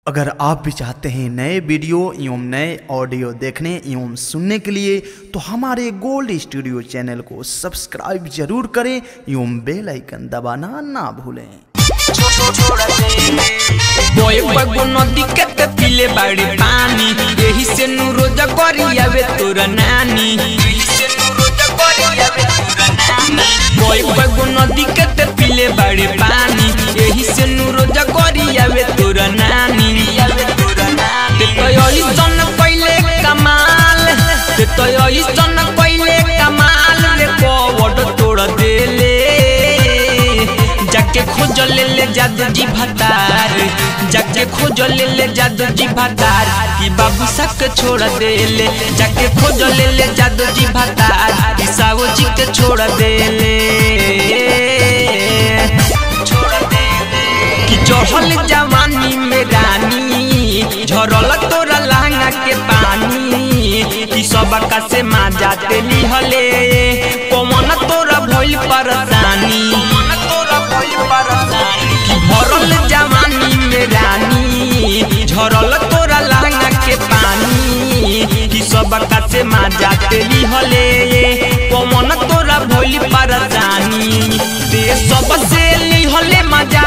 अगर आप भी चाहते हैं नए वीडियो एवं नए ऑडियो देखने एवं सुनने के लिए तो हमारे गोल्ड स्टूडियो चैनल को सब्सक्राइब जरूर करें एवं बेल आइकन दबाना ना भूलें। नदी के पीले बाड़ी पानी यही से रोज करियावे तोरा नानी। नदी के पीले बाड़ी पानी यही से रोज करियावे तोरा नानी। पहले कमाल पहले कमाल रे कोवड तोड़ देले जाके खोज ले जादू जी भतार जाके खोज ले जादू जी भतार कि बाबू सक छोड़ देले जाके खोज ले जादू जी भतार कि साहू जी के छोड़ देले कि चढ़ल जवानी में रानी झरल तोरा लहंगा के पानी कि सबका से माँ जाते लिहले कमन तोरा भइल परेशानी भरल जवानी में रानी झरल तोरा लहंगा के पानी कि सबका से माँ जाते लिहले कमन तोरा भइल परेशानी ते सबसे लिहले मजा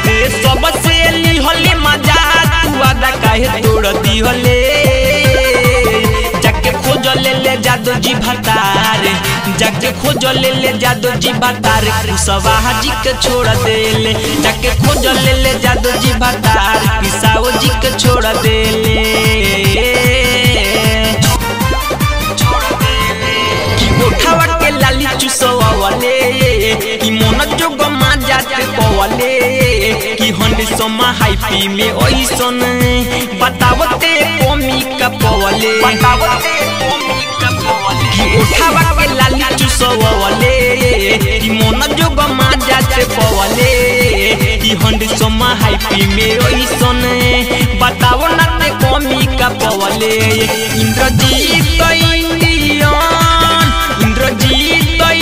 ते सबसे लिहले मजा तू आदा काहे तोड़ दिहले जाके खोज ले जादू जी भतार जाके खोज ले जादू जी भतार कुशवाहा जी के छोड़ देले जाके खोज ले जादू जी भतार साहू जी के छोड़ देले कि उठावा के लाली चुसवाले कि मन जोग मा जाते पवले कि हंड सोमा हाईपी में ओइसन बतावते कोमी का पवले कि उठावा के लाली चुसवाले कि मन जोग मा जाते पवले कि हंड सोमा हाईपी में ओइसन बताव ना ते कोमी का पवले इंद्रजीत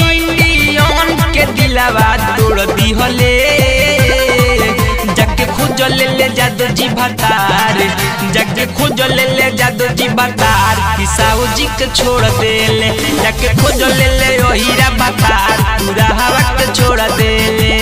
इंडियन के दिलावा तोड़ दिहले जाके खोज ले जादू जी भतार जाके खोज ले जादू जी भतार कि साहू जी के छोड़ देले जाके खोज ले हीरा भतार पूरा हवा के छोड़ देले।